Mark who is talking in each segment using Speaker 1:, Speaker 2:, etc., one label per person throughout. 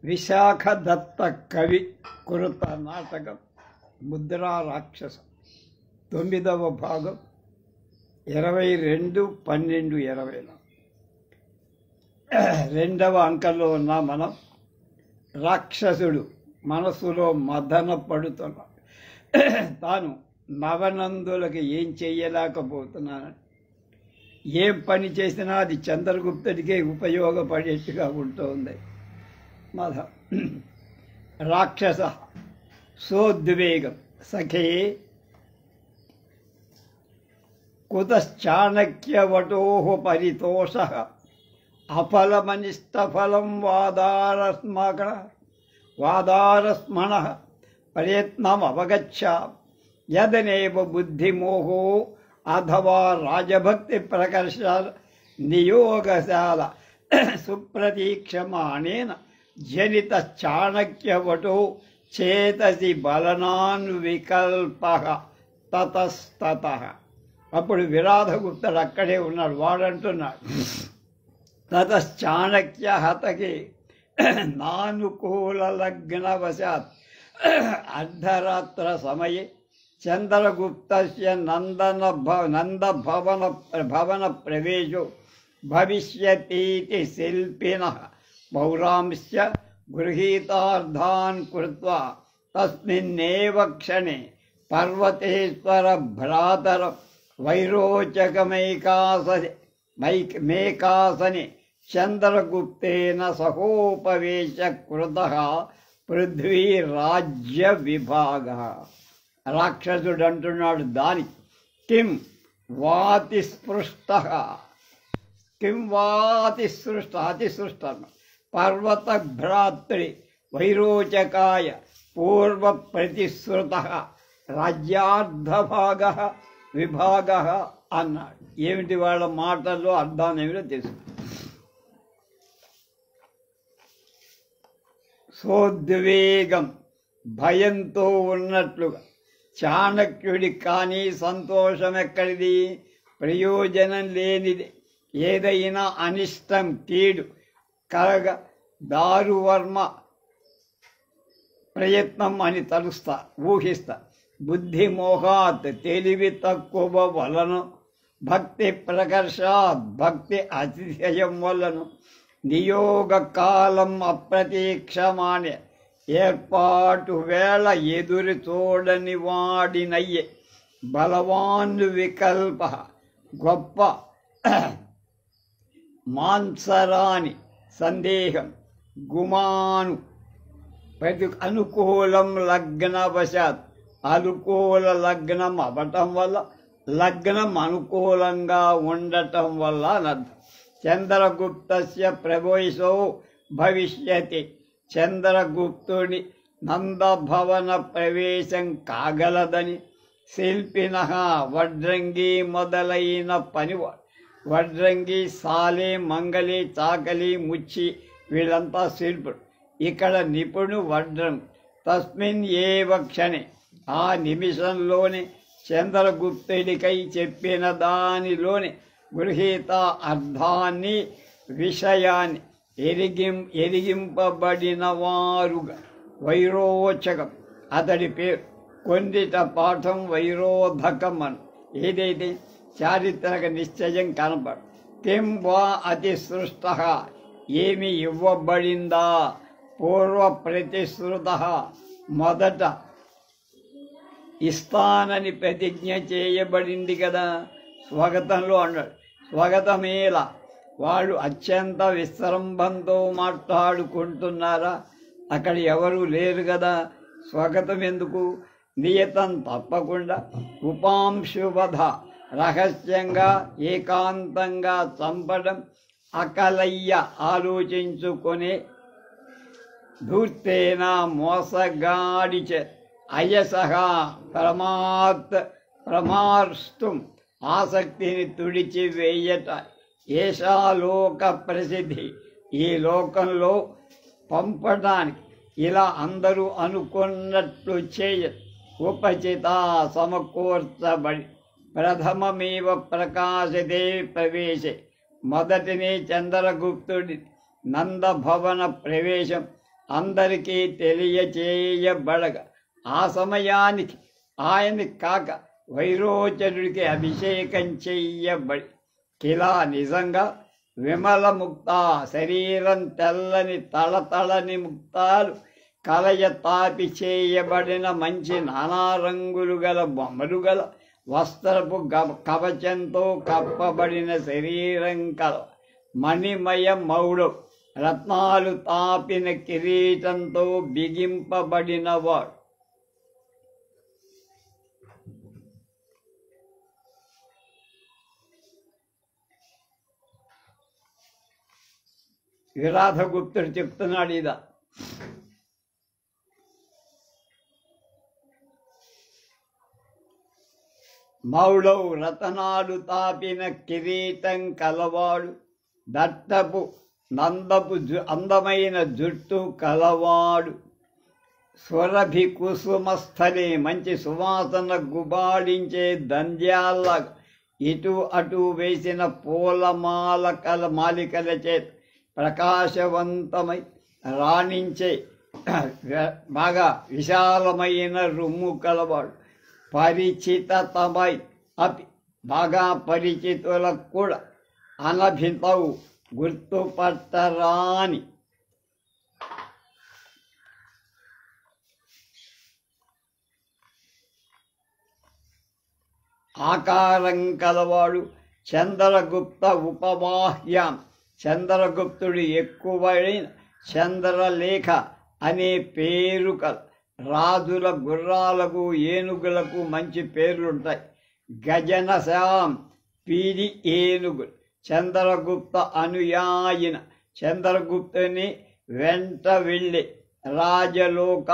Speaker 1: విశాఖ దత్త కవి కృత నాటకం ముద్రా రాక్షస 9వ భాగం 22/12/20. రెండవ అంకంలో ఉన్న మనం రాక్షసుడు మనసులో మదన పడుతున్నాడు. తాను నవనందులకి ఏం చెయ్యలేకపోతున్నానని, ఏం పని చేసినా అది చంద్రగుప్తుడికే ఉపయోగపడేట్టుగా ఉంటుంది. మద రాక్షస సోద్వేగం సఖే కుతశ్చాణక్యవటో పరితోష అఫలమనిష్టఫలం వాదారస్మణ ప్రయత్నమవగచ్చ యదనేవ బుద్ధిమోహో అథవా రాజభక్తి ప్రకర్ష నియోగశాల సుప్రతీక్షమాణేన జనిత చాణక్యవటో చేతసి బలనాన్వికల్పః తతస్తతః. అప్పుడు విరాధగుప్తుడు అక్కడే ఉన్నాడు. వాడంటున్నాడు, తతశ్చాణక్య హతకి నానుకూల లగ్నవశాత్ అర్ధరాత్ర సమయే చంద్రగుప్తస్య నందభవన ప్రవేశో భవిష్యతీతి శిల్పినః పౌరాంశ్చ గృహీతార్థాన్ కృత్వా తస్మిన్నేవ క్షణే పర్వతేశ్వర భ్రాతర వైరోచకమైకాసనే చంద్రగుప్తేన సహోపవేశ కృతః పృథ్వీ రాజ్య విభాగ. రాక్షసుడు అంటున్నాడు దానికి, కిం వాతిస్పృష్టః అతిసృష్ట పర్వత భ్రాతృ వైరోచకాయ పూర్వ ప్రతిశ్రుత రాజ్యార్ధభాగ విభాగ అన్నాడు. ఏమిటి వాళ్ళ మాటల్లో అర్థాన్ని ఏమిటో తెలుసు. సోద్వేగం భయంతో ఉన్నట్లుగా చాణక్యుడి కానీ సంతోషం ఎక్కడిది, ప్రయోజనం లేనిది. ఏదైనా అనిష్టం కీడు కలగ దారువర్మ ప్రయత్నం అని ఊహిస్తా. బుద్ధి మోహాత్ తెలివి తక్కువ వలన, భక్తి ప్రకర్షాత్ భక్తి అతిశయం వలను, నియోగ కాలం అప్రతీక్షమానే ఏర్పాటు వేళ ఎదురు చూడని వాడినయ్యే బలవాన్ వికల్ప గొప్ప మాన్సరాని సందేహం గుమాను ప్రతి అనుకూలం లగ్నవశాత్ అనుకూల లగ్నం అవ్వటం వల్ల, లగ్నం అనుకూలంగా ఉండటం వల్ల అనర్థం. చంద్రగుప్తస్య ప్రవేశో భవిష్యతి చంద్రగుప్తుని నందభవన ప్రవేశం కాగలదని శిల్పిన వడ్రంగి మొదలైన పనివాడు, వడ్రంగి సాలే మంగలి చాకలి ముచ్చి వీళ్ళంతా శిల్పుడు. ఇక్కడ నిపుణు వడ్రం. తస్మిన్ ఏవ క్షణే ఆ నిమిషంలోనే చంద్రగుప్తుడికై చెప్పిన దానిలోనే గృహీత అర్థాన్ని విషయాన్ని ఎరిగింపబడిన వారుగా వైరోచకం అతడి పేరు. కొందిట పాఠం వైరోధకం అను. ఏదైతే చారిత్రక నిశ్చయం కనపడు. కిం వా అతిసృష్ట ఏమి ఇవ్వబడిందా, పూర్వ ప్రతిశ్రుత మొదట ఇస్తానని ప్రతిజ్ఞ చేయబడింది కదా. స్వాగతంలో అన్నాడు, స్వాగతమేలా. వాళ్ళు అత్యంత విశ్రంభంతో మాట్లాడుకుంటున్నారా, అక్కడ ఎవరు లేరు కదా, స్వాగతం ఎందుకు? నియతం తప్పకుండా ఉపాంశువధ రహస్యంగా ఏకాంతంగా చంపడం, అకలయ్య ఆలోచించుకునే ధూర్తేన మోసగాడిచ అయసహ ప్రమార్స్తుం ఆసక్తిని తుడిచి వేయట ఏషా లోక ప్రసిద్ధి. ఈ లోకంలో పంపడానికి ఇలా అందరూ అనుకున్నట్లు చేయ ఉపచిత సమకూర్చబడి ప్రథమమేవ ప్రకాశితే ప్రవేశే మొదటినే చంద్రగుప్తుడి నందభవన ప్రవేశం అందరికీ తెలియచేయబడగా ఆ సమయానికి ఆయన కాక వైరోచనుడికి అభిషేకం చెయ్యబడి కిలా నిజంగా విమల ముక్త శరీరం తెల్లని తళతళని ముక్తాలు కలయ తాపి చేయబడిన మంచి నానా రంగులు గల బొమ్మలు గల వస్త్రపు కవచంతో కప్పబడిన శరీరం కల మణిమయ మౌడు రత్నాలు తాపిన కిరీటంతో బిగింపబడినవాడు. విరాధగుప్తుడు చెప్తున్నాడు ఇదా. మౌళౌ రతనాలు తాపిన కిరీటం కలవాడు, దట్టపు నందపు అందమైన జుట్టు కలవాడు, స్వరభి కుసుమస్థలే మంచి సువాసన గుబాడించే దంద్యాల ఇటు అటు వేసిన పూలమాల మాలికల చేత ప్రకాశవంతమై రాణించే బాగా విశాలమైన రొమ్ము కలవాడు, పరిచితమై అపి బాగా పరిచితులకు కూడా అనభితవు గుర్తుపట్టరాని ఆకారం కలవాడు, చంద్రగుప్త ఉపవాహ్యాం చంద్రగుప్తుడు ఎక్కువైన చంద్రలేఖ అనే పేరు కల రాజుల గుర్రాలకు ఏనుగులకు మంచి పేర్లుంటాయి. గజనశాం పీడి ఏనుగులు చంద్రగుప్త అనుయాయిన చంద్రగుప్తుని వెంట వెళ్ళి రాజలోక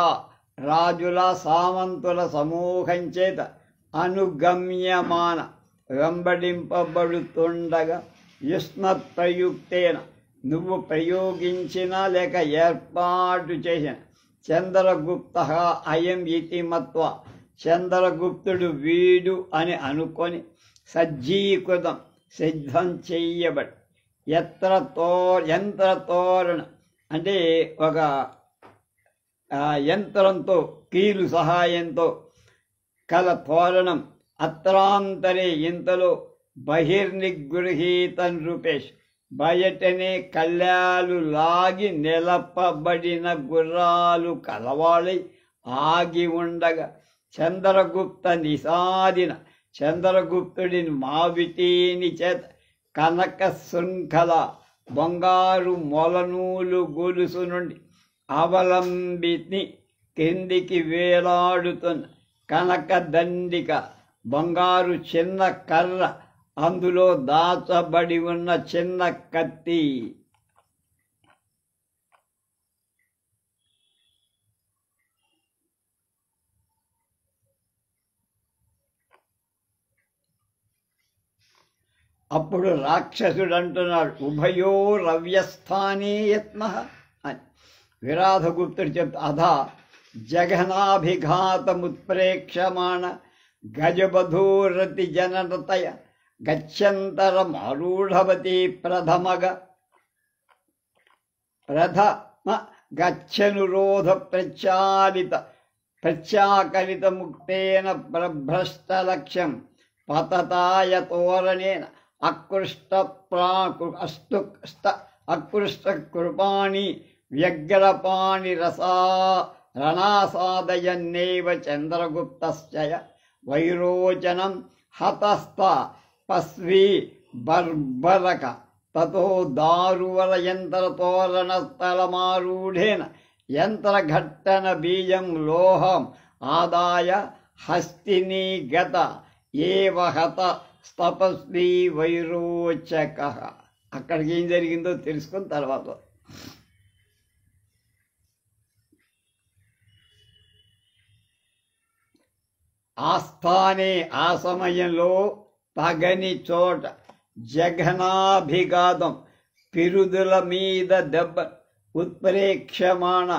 Speaker 1: రాజుల సామంతుల సమూహం చేత అనుగమ్యమాన వెంబడింపబడుతుండగా యుష్మత్ ప్రయుక్తేన నువ్వు ప్రయోగించిన లేక ఏర్పాటు చేసిన చంద్రగుప్త అయం ఇతి మత్వ చంద్రగుప్తుడు వీడు అని అనుకొని సజ్జీకృతం సిద్ధం చెయ్యబడి యంత్రతోరణ అంటే ఒక యంత్రంతో కీలు సహాయంతో కల తోరణం అత్రాంతరే ఇంతలో బహిర్నిగృహీతం రూపేష్ బయటనే కళ్యాలు లాగి నిలపబడిన గుర్రాలు కలవాళ్ళై ఆగి ఉండగా చంద్రగుప్త నిసాదిన చంద్రగుప్తుడిని మావిటీని చేత కనక శృంఖల బంగారు మొలనూలు గొలుసు నుండి అవలంబిని కిందికి వేలాడుతున్న కనక దండిక బంగారు చిన్న కర్ర అందులో దాచబడి ఉన్న చిన్న కత్తి అప్పుడు రాక్షసుడు అంటున్నాడు ఉభయో రవ్యస్థానే యత్న అని. విరాధగుప్తుడు చెప్తా అధా జఘనాభిఘాతముత్ప్రేక్షమాణ గజబధూరతి జనతయ గచ్చంతరమారూఢవతి ప్రథమ గచ్చనురోధ ప్రత్యాకలిత ముక్తేన ప్రభ్రష్టలక్ష్యం పతతాయ తోరణేన అకృష్ట కృపాణి వ్యగ్రపాణి రణాసాదయన్నేవ చంద్రగుప్తశ్చయ వైరోచనం హతస్థ పస్వీ బర్బరక తతో దారువల యంత్రతోరణస్థలమారూఢేన యంత్రఘట్టన బీజం లోహం ఆదాయ హస్తినీ గత ఏవ హత తపస్వి వైరోచక. అక్కడికి ఏం జరిగిందో తెలుసుకున్న తర్వాత ఆస్థానే ఆ సమయంలో పగని చోట జఘనాభిఘాతం పిరుదుల మీద దెబ్బ ఉత్ప్రేక్షమాణ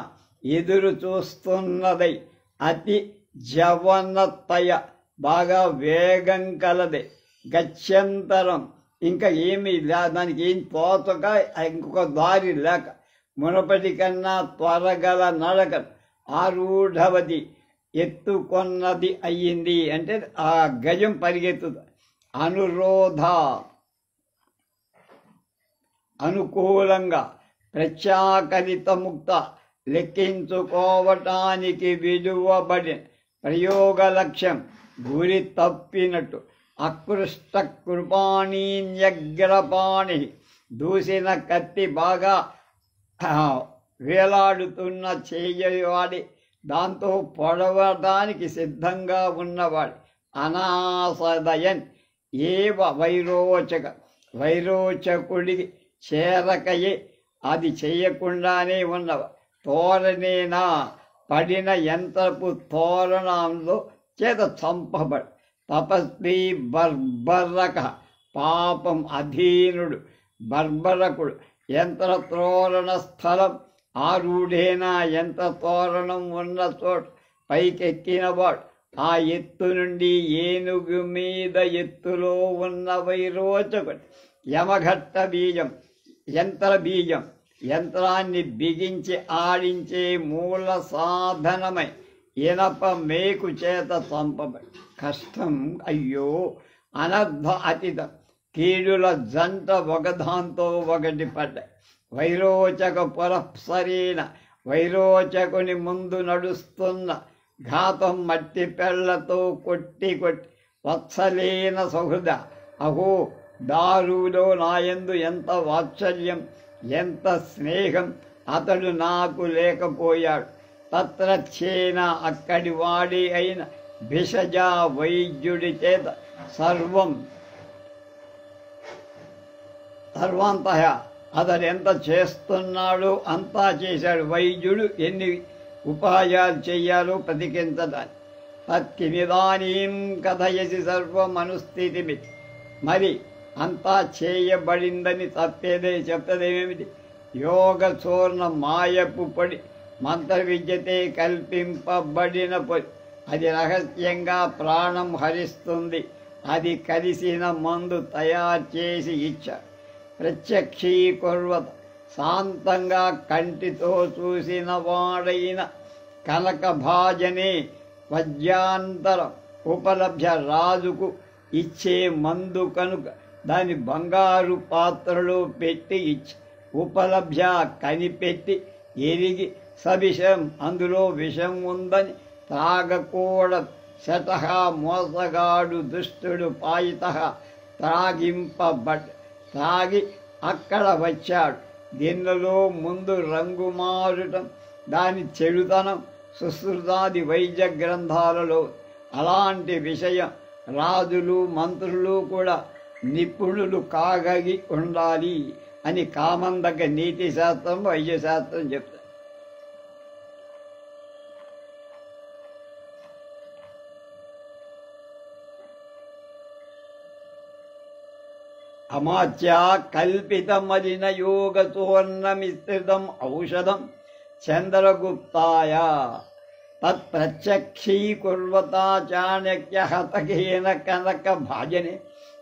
Speaker 1: ఎదురు చూస్తున్నదై అతి జవనతయ బాగా వేగం కలదే గత్యంతరం ఇంకా ఏమీ దానికి ఏం తోచక ఇంకొక దారి లేక మునపటి కన్నా త్వరగల నడక ఆరూఢవతి ఎత్తుకొన్నది అయ్యింది. అంటే ఆ గజం పరిగెత్తుతుంది. అనురోధ అనుకూలంగా ప్రత్యాకలిత ముక్త లెక్కించుకోవటానికి విలువబడి ప్రయోగ లక్ష్యం గురి తప్పినట్టు అకృష్ట కృపాణీన్యగ్రపాణి దూసిన కత్తి బాగా వేలాడుతున్న చేయవాడి దాంతో పొడవడానికి సిద్ధంగా ఉన్నవాడు అనాసదయన్ ఏవ వైరోచకుడికి చేరకయే అది చేయకుండానే ఉన్నవ తోరణేనా పడిన యంత్రపు తోరణంలో చేత చంపబడు తపస్వి బర్బరక పాపం అధీనుడు బర్బరకుడు యంత్ర తోరణ స్థలం ఆరూఢేనా యంత్ర తోరణం ఉన్న చోట పైకెక్కినవాడు ఆ ఎత్తు నుండి ఏనుగు మీద ఎత్తులో ఉన్న వైరోచకుడు యమఘట్ట బీజం యంత్ర బీజం యంత్రాన్ని బిగించి ఆడించే మూల సాధనమై ఇనప మేకు చేత చంపబడి కష్టం అయ్యో అనర్థ అతిథ కీడుల జంట ఒకదాంతో ఒకటి పడ్డాయి. వైరోచక పురస్సరీన వైరోచకుని ముందు నడుస్తున్న ఘాతం మట్టి పెళ్లతో కొట్టి వత్సలేన సహృద అహో దారులో నాయందు ఎంత వాత్సల్యం ఎంత స్నేహం అతడు నాకు లేకపోయాడు. తత్రచ్చేన అక్కడి వాడి అయిన భిషజ వైద్యుడి చేత సర్వంతః అతడు ఎంత చేస్తున్నాడో అంతా చేశాడు. వైద్యుడు ఎన్ని ఉపాయాలు చెయ్యాలో ప్రతికించడానికి తత్కిమిదానీం కథయసి సర్వమనుస్థితిమి మరి అంతా చేయబడిందని చెప్పేదేమిటి? యోగ చూర్ణ మాయపు పొడి మంత్ర విద్యతే కల్పింపబడిన పొడి అది రహస్యంగా ప్రాణం హరిస్తుంది. అది కలిసిన మందు తయారు చేసి ఇచ్చారు. ప్రత్యక్షీకుర్వత శాంతంగా కంటితో చూసిన వాడైన కనక భాజనే వజ్యాంతరం ఉపలభ్య రాజుకు ఇచ్చే మందు కనుక దాని బంగారు పాత్రలో పెట్టి ఇచ్చి ఉపలభ్య కనిపెట్టి ఎరిగి సవిషం అందులో విషం ఉందని త్రాగకూడదు. శతః మోసగాడు దుష్టుడు పాయిత త్రాగి అక్కడ వచ్చాడు. గిన్నెలో ముందు రంగు మారటం దాని చెడుతనం సుశ్రుతాది వైద్య గ్రంథాలలో అలాంటి విషయం రాజులు మంత్రులు కూడా నిపుణులు కాగగి ఉండాలి అని కామందక నీతి శాస్త్రం వైద్యశాస్త్రం చెప్తారు. అమాత్య కల్పితమదిన యోగ సువర్ణమిశ్రితం ఔషధం చంద్రగుప్తాయ తత్ప్రత్యక్షీకుర్వతా చాణక్య హతకేన కనక భాజనే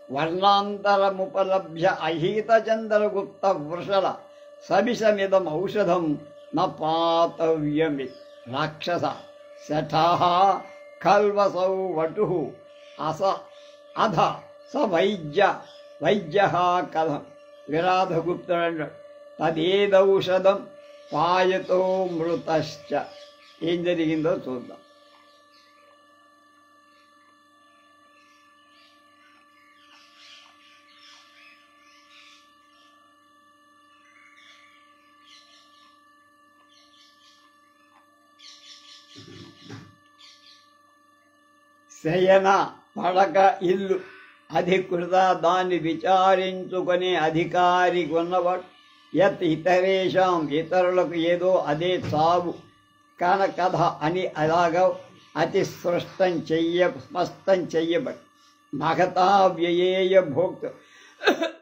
Speaker 1: వర్ణాంతరముపలభ్య అహీత చంద్రగుప్త వృషల సవిషమిదం ఔషధం న పాతవ్యమి రాక్షస శఠాః కల్వసౌ వటుః అధ స వైద్య కథం విరాధగుప్తుడు తదేదౌషధం పాయతో మృతశ్చ. ఏం జరిగిందో చూద్దాం. శయన పడక ఇల్లు అధికృత దాన్ని విచారించుకునే అధికారి ఉన్నవాడు. యత్ ఇతరేషాం ఇతరులకు ఏదో అదే చావు కథ అని అలాగా అతి స్పష్టం చెయ్యబడి మగతా వ్యయేయ భోక్తు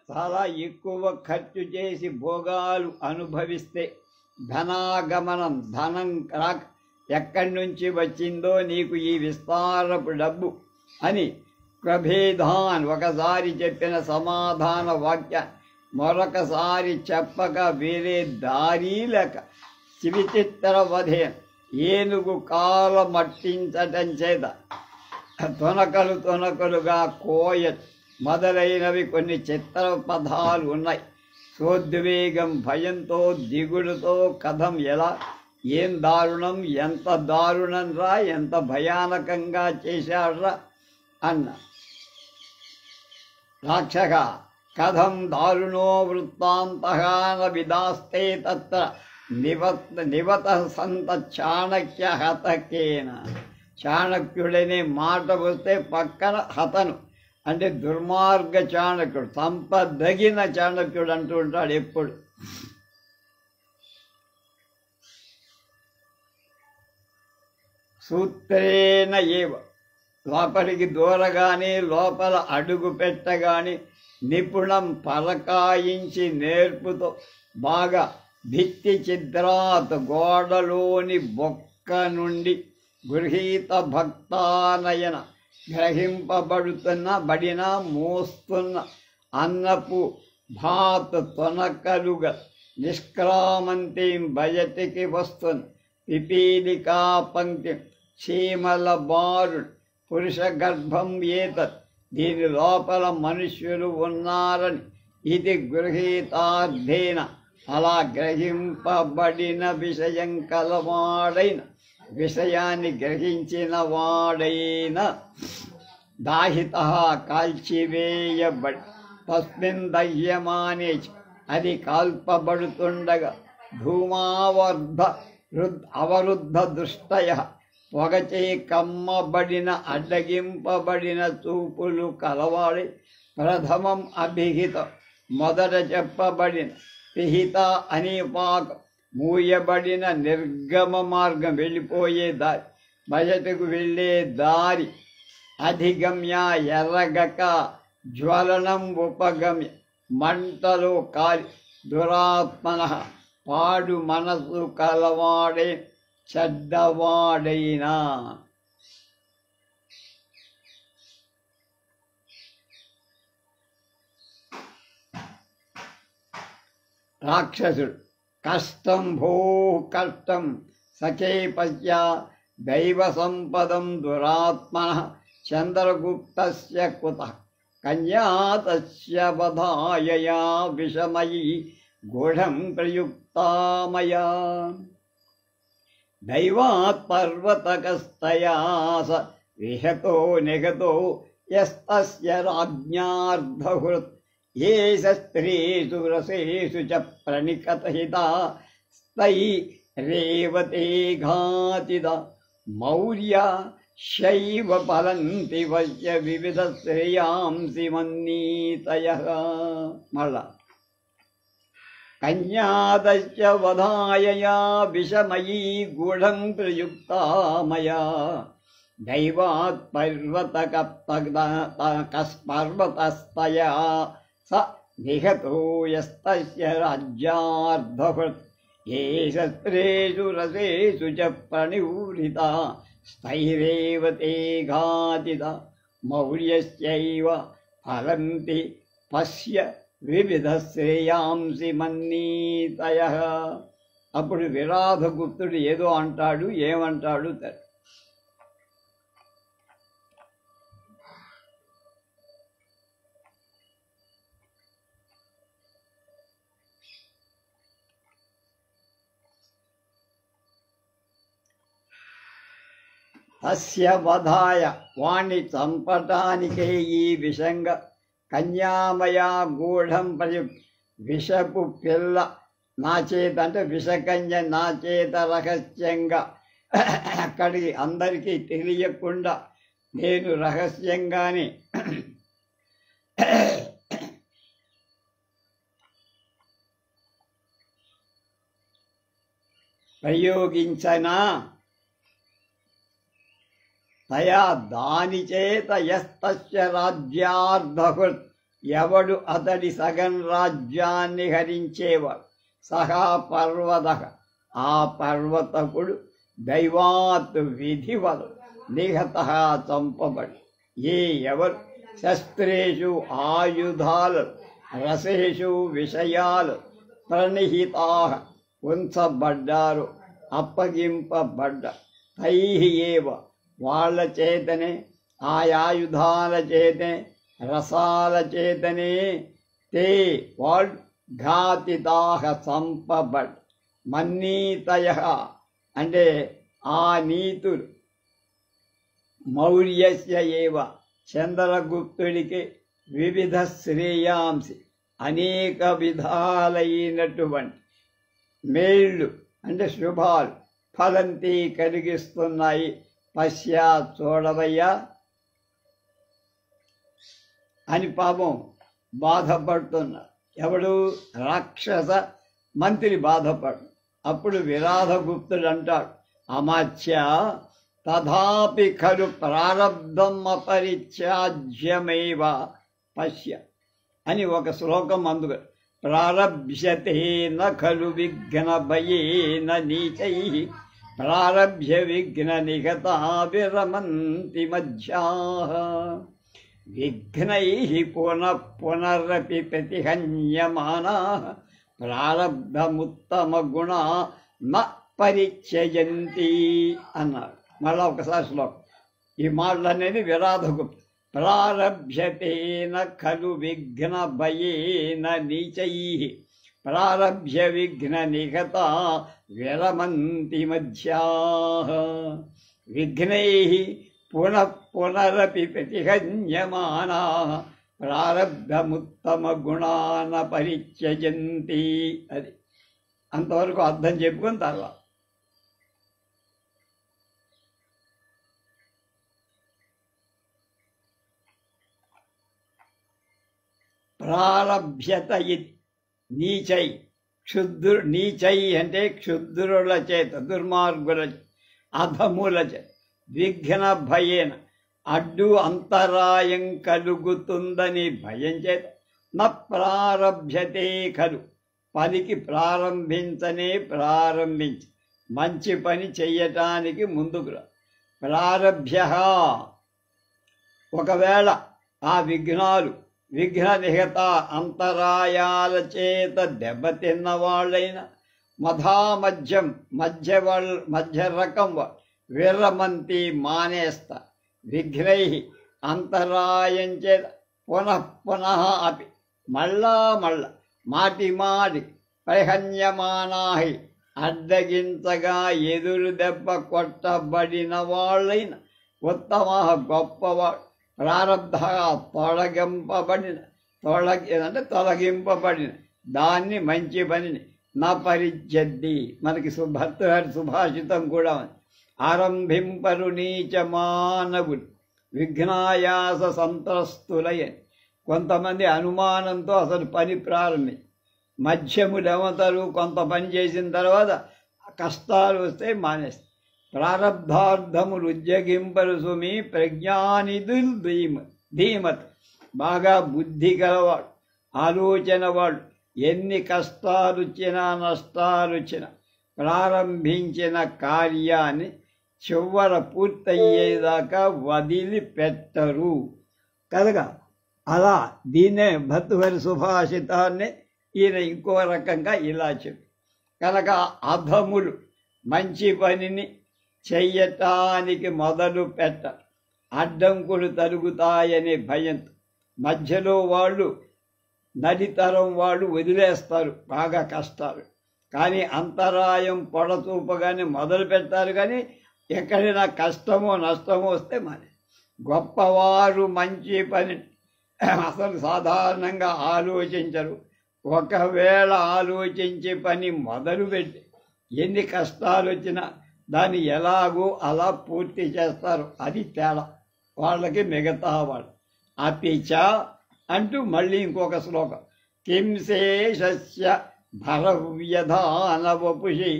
Speaker 1: చాలా ఎక్కువ ఖర్చు చేసి భోగాలు అనుభవిస్తే ధనాగమనం ధనం రాక ఎక్కడి నుంచి వచ్చిందో నీకు ఈ విస్తారపు డబ్బు అని ప్రభేదాన్ ఒకసారి చెప్పిన సమాధాన వాక్యాన్ని మరొకసారి చెప్పక వేరే దారి లేక విచిత్ర వధేన ఏనుగు కాల మట్టించటం చేత తొనకలుగా కోయ మొదలైనవి కొన్ని చిత్ర పదాలు ఉన్నాయి. సోద్వేగం, భయంతో, దిగుడుతో, కథం ఎలా, ఏం దారుణం, ఎంత దారుణం రా, ఎంత భయానకంగా చేశాడ్రా అన్న. రాక్షక కథం దారుణో వృత్తాంతః విదాస్తే తత్ర నివత సంత చాణక్య హతకేన. చాణక్యుడనే మాట వస్తే పక్కన హతను అంటే దుర్మార్గ చాణక్యుడు, సంపదగిన చాణక్యుడు అంటూ ఉంటాడు ఎప్పుడు. సూత్రేణ ఏవ లోపలికి దూరగానే లోపల అడుగు పెట్టగానే నిపుణం పరకాయించి నేర్పుతో బాగా భిత్తి ఛిద్రాత్ గోడలోని బొక్క నుండి గృహీత భక్తానయన బడిన మోస్తున్న అన్నపు భాత్ తొనకలుగా నిష్క్రామంతిం బయటికి వస్తున్న పిపీలికా పంక్తి చీమల బారుడు పురుష గర్భం ఏతత్ దీని లోపల మనుష్యులు ఉన్నారని ఇది గృహీతార్థేన అలా గ్రహింపబడిన విషయం కలవాడైన విషయాన్ని గ్రహించిన వాడైన దాహిత కాల్చివేయబడి తస్మిన్ దహ్యమానే అది కాల్పబడుతుండగా అవరుద్ధ దృష్టయ పొగచే కమ్మబడిన అడ్డగింపబడిన చూపులు కలవాడి ప్రథమం అభిహిత మొదట చెప్పబడిన పిహిత అనే పాకం మూయబడిన నిర్గమ మార్గం వెళ్ళిపోయే దారి బయటకు వెళ్ళే దారి అధిగమ్య ఎర్రగక జ్వలనం ఉపగమ్య మంటలో కాలి దురాత్మన పాడు మనసు కలవాడే చెడ్డవాడైనా. రాక్షసుడు కష్టం భో కష్టం సచేపస్య దైవ సంపదం దురాత్మన చంద్రగుప్తస్య కుతః కన్యాతస్య వధాయయా విషమయీ గూఢం ప్రయుక్తామయా దైవాత్ పర్వతకస్తయా స విహతో నిహతో యస్తస్య రాజ్ఞార్ధహృత్ ఏష స్త్రీషు రసేషు చ ప్రణికతహితా స్తై రేవతే ఘాతిద మౌర్య శైవ ఫలంతి వశ్య వివిధ శ్రేయాంసి మన్నీతయః. మళ్ళా కన్యాదస్య వధాయయా విషమయీ గూఢం ప్రయుక్తామయా దైవాత్ పర్వతస్తయా స నిహతో యస్తస్య రాజ్యార్ధహృత్ ఏష స్త్రీషు రసేషు చ ప్రణివృతా స్థైరేవతే ఘాతిత మౌర్యస్యైవ ఫలంతి పశ్య వివిధ శ్రేయాంసి మన్నీతయః. అప్పుడు విరాధగుప్తుడు ఏదో అంటాడు, ఏమంటాడు తస్య వధాయ వాణ్ణి చంపటానికే ఈ విషంగా కన్యామయా గూఢం ప్రయుక్త విషపు పిల్ల నా చేత అంటే విషకన్య నా చేత రహస్యంగా అక్కడికి అందరికీ తెలియకుండా నేను రహస్యంగానే ప్రయోగించనా తయా దాని చేత యస్తస్య రాజ్యార్ధహృత్ ఎవడు అతడి సగం రాజ్యాన్ని హరించేవాడు సహా పర్వత ఆ పర్వతకుడు దైవాత్ విధివల్ నిహత చంపబడి ఎవరు శస్త్రేషు ఆయుధాలు రసేషు విషయాలు ప్రణిహితా ఉంచబడ్డారు, అప్పగింపబడ్డ తైహి వాళ్ళ చేతనే, ఆయుధాల చేతనే, రసాల చేతనే తే వాళ్ళు ఘాతితాహ సంపబడ్ మన్నీతయ అంటే ఆ నీతులు మౌర్యస్య ఏవ చంద్రగుప్తుడికి వివిధ శ్రేయాంసి అనేక విధాలైనటువంటి మేళ్ళు అంటే శుభాలు ఫలంతి కలిగిస్తున్నాయి. పశ్చా చూడవయ్యా అని పాపం బాధపడుతున్నారు. ఎవడు? రాక్షస మంత్రి బాధపడు. అప్పుడు విరాధగుప్తుడు అంటాడు, అమాత్య తథాపి ఖలు ప్రారబ్ధం అపరిత్యాజ్యమేవ పశ్య అని ఒక శ్లోకం అందుకు. ప్రారభ్యతే న ఖలు విఘ్న భయేన నీచై ప్రారభ్య విఘ్న నిగతా విరమంతి మధ్యాః విఘ్నై పునఃపునరపి ప్రతిహన్యమానాః ప్రారబ్ధముత్తమ గుణా న పరిత్యజంతి అన్నాడు. మళ్ళా ఒకసారి శ్లోకం. ఈ మాటలనేది విరాధగుప్త. ప్రారభ్యతేన ఖలు విఘ్న భయేన నీచైః ప్రారభ్య విఘ్న నిగతా విరమంతి మధ్యాః విఘ్నైః పునః పునరపి ప్రతిహన్యమానాః ప్రారబ్ధముత్తమ గుణాన పరిత్యజంతి. అది అంతవరకు అర్థం చెప్పుకొని తర్వాత ప్రారభ్యత నీచై నీచై అంటే క్షుద్రుల చేత, దుర్మార్గుల అధముల చేత, విఘ్న భయేన అడ్డు అంతరాయం కలుగుతుందని భయం చేత, న ప్రారభ్యతే ఖలు పనికి ప్రారంభించి మంచి పని చెయ్యటానికి ముందుకు రా. ప్రారభ్య ఒకవేళ ఆ విఘ్నాలు విఘ్న నిహత అంతరాయాల చేత దెబ్బతిన్న వాళ్ళైన మధ్యం మధ్య రకం విరమంతి మానేస్తా. విఘ్నై అంతరాయం చేత పునః అపి మళ్ళా మాటి పరిహన్యమానాహి అడ్డగించగా ఎదురు దెబ్బ కొట్టబడిన వాళ్ళైన ఉత్తమ గొప్పవాడు ప్రారబ్ధ తొలగింపబడిన దాన్ని మంచి పనిని నా పరిత్యద్ది. మనకి భర్తగారి సుభాషితం కూడా ఉంది. ఆరంభింపరు నీచ మానవులు విఘ్నాయాస సంత్రస్తులయని. కొంతమంది అనుమానంతో అసలు పని ప్రారంభించి మధ్యములు ఏమవుతారు, కొంత పని చేసిన తర్వాత కష్టాలు వస్తే మానేస్తారు. ప్రారబ్ధార్థములు ఉద్యోగింపరు సుమి ప్రజ్ఞానిధులు ధీమత్ బాగా బుద్ధి గలవాడు, ఆలోచన వాడు ఎన్ని కష్టాలు వచ్చినా నష్టాలు వచ్చినా ప్రారంభించిన కార్యాన్ని చివర పూర్తయ్యేదాకా వదిలిపెట్టరు కనుక అలా దీన్నే భర్తృహరి సుభాషితాన్ని ఈయన ఇంకో రకంగా ఇలా చెప్పి కనుక అధములు మంచి పనిని చెయ్యటానికి మొదలు పెట్ట అడ్డంకులు తరుగుతాయనే భయంతో మధ్యలో వాళ్ళు నడితరం వాళ్ళు వదిలేస్తారు బాగా కష్టాలు. కానీ అంతరాయం పొడచూపగానే మొదలు పెడతారు. కానీ ఎక్కడైనా కష్టమో నష్టమో వస్తే మరి గొప్పవారు మంచి పని అసలు సాధారణంగా ఆలోచించరు. ఒకవేళ ఆలోచించే పని మొదలుపెట్టి ఎన్ని కష్టాలు వచ్చినా దాన్ని ఎలాగో అలా పూర్తి చేస్తారు. అది తేడా వాళ్ళకి మిగతా వాళ్ళు. అపిచ అంటూ మళ్ళీ ఇంకొక శ్లోకం. కిం శేషస్య భరవ్యధాన వపుషి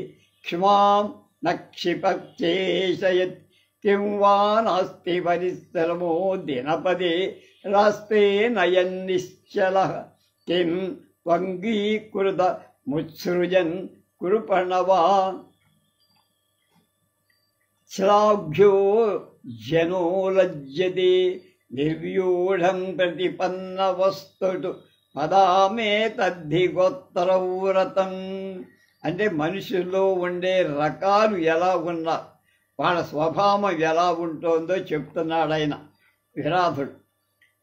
Speaker 1: క్షమాం నక్షిపక్షేషయత్ కిం వా నాస్తి పరిశ్రమో దినపదే రాస్తే నయన్నిశ్చలః కిం త్వంగీకృత ముత్సృజన్ కృపణవా శ్లాఘ్యో జనో లజ్జతే నిర్వ్యూఢం ప్రతిపన్న వస్తుటు పదామే తద్ధి గోత్రవ్రతం. అంటే మనుషుల్లో ఉండే రకాలు ఎలా ఉన్నా వాళ్ళ స్వభావం ఎలా ఉంటుందో చెప్తున్నాడు ఆయన విరాధుడు.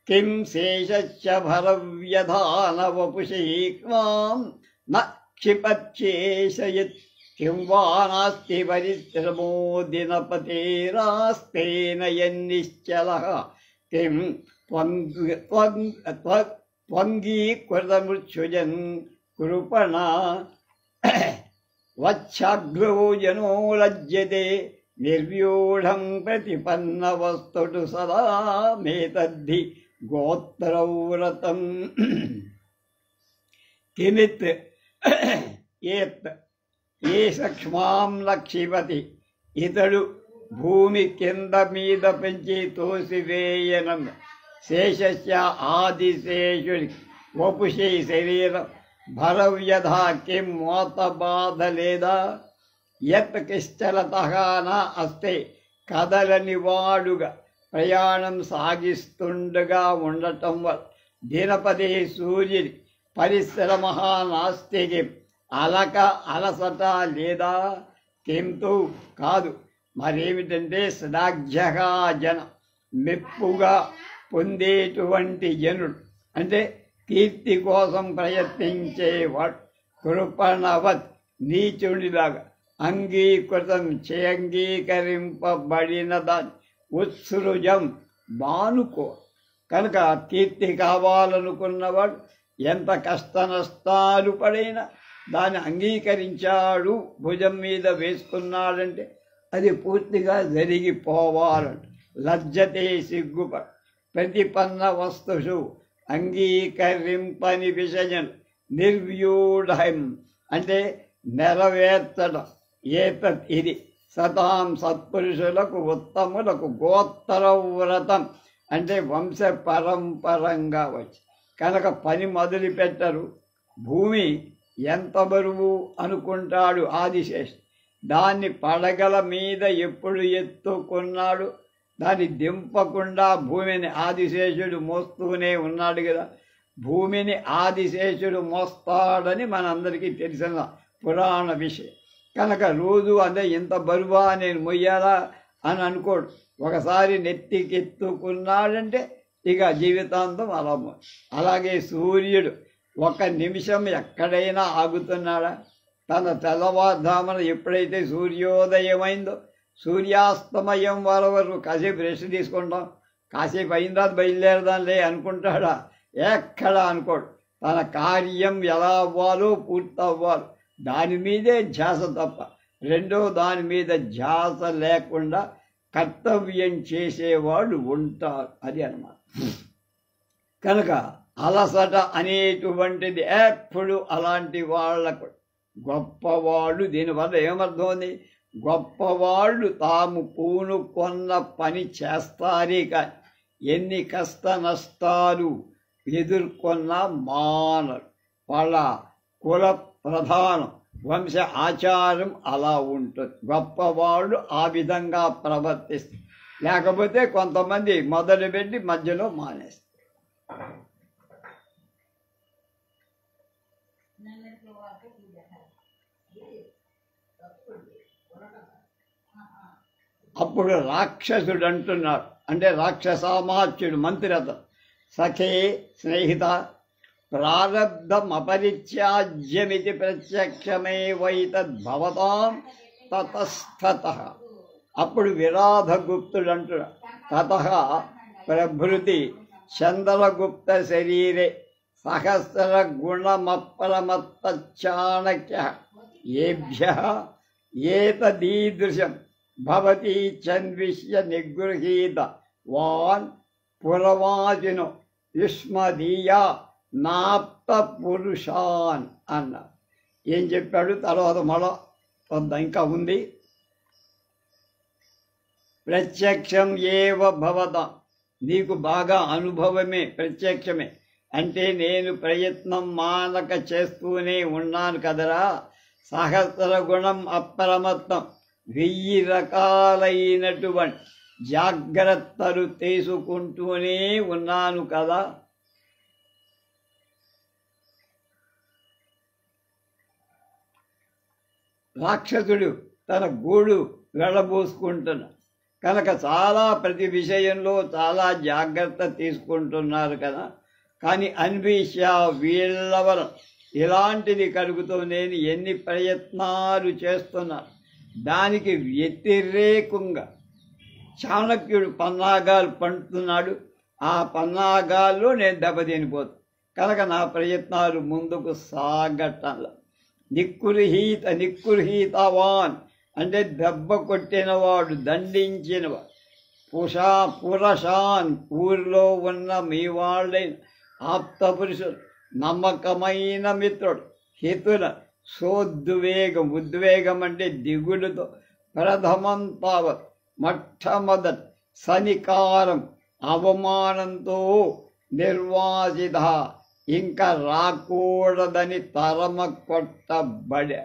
Speaker 1: కిం శేషశ్చ భరవ్యధాన వపుషీ త్వాం న క్షిపచ్చేషయత్ కిం వా నాస్తి పరిశ్రమో దినపతేరాస్తేన యన్నిశ్చలః కిం త్వంగీకృతమృత్యుజన్ కృపణ వచ్ఛాగ్రో జనో లజ్జతే నిర్వ్యూఢం ప్రతిపన్నవస్తుడు సదా మేతద్ధి గోత్రవ్రతం. కిమిత్ ఏత్ ఏష క్ష్మాం లక్షిపతి. ఇతడు భూమి కింద మీద పెంచి తోసివేయనం. శేషస్య ఆదిశేషుని వపుషి శరీరం భరవ్యధ కిం మోత బాధ లేదా. యత్ కిశ్చలతః న అస్తే కదలని వాడుగా ప్రయాణం సాగిస్తుండగా ఉండటం వల్ల దినపతి సూర్యుని పరిశ్రమ నాస్తికి అలసట లేదా. కింతు కాదు మరేమిటంటే శ్లాఘ్యగా జన మెప్పుగా పొందేటువంటి జనుడు అంటే కీర్తి కోసం ప్రయత్నించేవాడు. కృపణవత్ నీచుడిలాగా అంగీకరింపబడిన దాన్ని ఉత్సృజం మానుకో. కనుక కీర్తి కావాలనుకున్నవాడు ఎంత కష్ట నష్టాలు పడైనా దాన్ని అంగీకరించాడు, భుజం మీద వేసుకున్నాడంటే అది పూర్తిగా జరిగిపోవాలంట. లజ్జతే సిగ్గుప ప్రతిపన్న వస్తుషు అంగీకరింపని విషయం నిర్వ్యూఢం అంటే నెరవేర్చడం. ఏతత్ ఇది సతాం సత్పురుషులకు ఉత్తములకు గోత్రవ్రతం అంటే వంశ పరంపరంగా వచ్చి కనుక పని మొదలు పెట్టరు. భూమి ఎంత బరువు అనుకుంటాడు ఆదిశేషు, దాన్ని పడగల మీద ఎప్పుడు ఎత్తుకున్నాడు, దాన్ని దింపకుండా భూమిని ఆదిశేషుడు మోస్తూనే ఉన్నాడు కదా. భూమిని ఆదిశేషుడు మోస్తాడని మనందరికీ తెలిసిన పురాణ విషయం. కనుక రోజు అదే ఇంత బరువా నేను మొయ్యాలా అని అనుకోడు. ఒకసారి నెత్తికెత్తుకున్నాడంటే ఇక జీవితాంతం అలా. అలాగే సూర్యుడు ఒక నిమిషం ఎక్కడైనా ఆగుతున్నాడా? తన తెల్లవారుధామన ఎప్పుడైతే సూర్యోదయమైందో సూర్యాస్తమయం వరకు కాసేపు రెస్ట్ తీసుకుంటాం, కాసేపు అయిన తర్వాత బయలుదేరదాంలే అనుకుంటాడా? ఎక్కడ అనుకోడు. తన కార్యం ఎలా అవ్వాలో పూర్తి అవ్వాలి దాని మీదే ధ్యాస తప్ప రెండో దాని మీద ధ్యాస లేకుండా కర్తవ్యం చేసేవాళ్ళు ఉంటారు. అది అన్నమాట. కనుక అలసట అనేటువంటిది ఎప్పుడు అలాంటి వాళ్లకు గొప్పవాళ్ళు. దీనివల్ల ఏమర్థమైంది? గొప్పవాళ్ళు తాము పూనుకొన్న పని చేస్తారే కానీ ఎన్ని కష్ట నష్టాలు ఎదుర్కొన్నా మానరు. వాళ్ళ కుల ప్రధానం వంశ ఆచారం అలా ఉంటుంది. గొప్పవాళ్ళు ఆ విధంగా ప్రవర్తిస్తారు. లేకపోతే కొంతమంది మొదలుపెట్టి మధ్యలో మానేస్తారు. అప్పుడు రాక్షసుడు అంటున్నాడు, అంటే రాక్షసామాత్యుడు మంత్రి అతను. సఖే స్నేహిత ప్రారబ్ధమపరిత్యాజ్యమితి ప్రత్యక్షమే వైతద్భవతాం తతస్థతః. అప్పుడు విరాధగుప్తుడు అంటున్నాడు, తతః ప్రభృతి చంద్రగుప్త శరీరే సహస్ర గుణమప్రమత్త చాణక్య ఏభ్యః ఏతదీదృశం భవతి చన్విష్య నిగృహీత వాన్ పురవాసినో యుష్మదీయా నాప్త పురుషాన్ అన్నారు. ఏం చెప్పాడు తర్వాత మళ్ళా ఇంకా ఉంది. ప్రత్యక్షం ఏవ భవత, నీకు బాగా అనుభవమే ప్రత్యక్షమే. అంటే నేను ప్రయత్నం మానక చేస్తూనే ఉన్నాను కదరా. సహస్ర గుణం అప్రమత్తం 1000 రకాలైనటువంటి జాగ్రత్తలు తీసుకుంటూనే ఉన్నాను కదా. రాక్షసుడు తన గూడు వెళ్ళబోసుకుంటున్నాడు కనుక చాలా ప్రతి విషయంలో చాలా జాగ్రత్త తీసుకుంటున్నారు కదా. కానీ అన్వేష వీళ్ళవరం ఇలాంటిది కలుగుతూనేని ఎన్ని ప్రయత్నాలు చేస్తున్నారు. దానికి వ్యతిరేకంగా చాణక్యుడు పన్నాగాలు పండుతున్నాడు. ఆ పన్నాగాల్లో నేను దెబ్బతినిపోతాను కనుక నా ప్రయత్నాలు ముందుకు సాగటంలా. నిక్కుర్హీతవాన్ అంటే దెబ్బ కొట్టినవాడు, దండించినవాడు. పురషాన్ ఊరిలో ఉన్న మీ వాళ్ళైన ఆప్త పురుషుడు, నమ్మకమైన మిత్రుడు, హితుల ఉద్వేగం అంటే దిగులుతో ప్రథమం తావత్ మొట్టమొదటి సనికారం అవమానంతో నిర్వాసిత ఇంకా రాకూడదని తరమ కొట్టబడే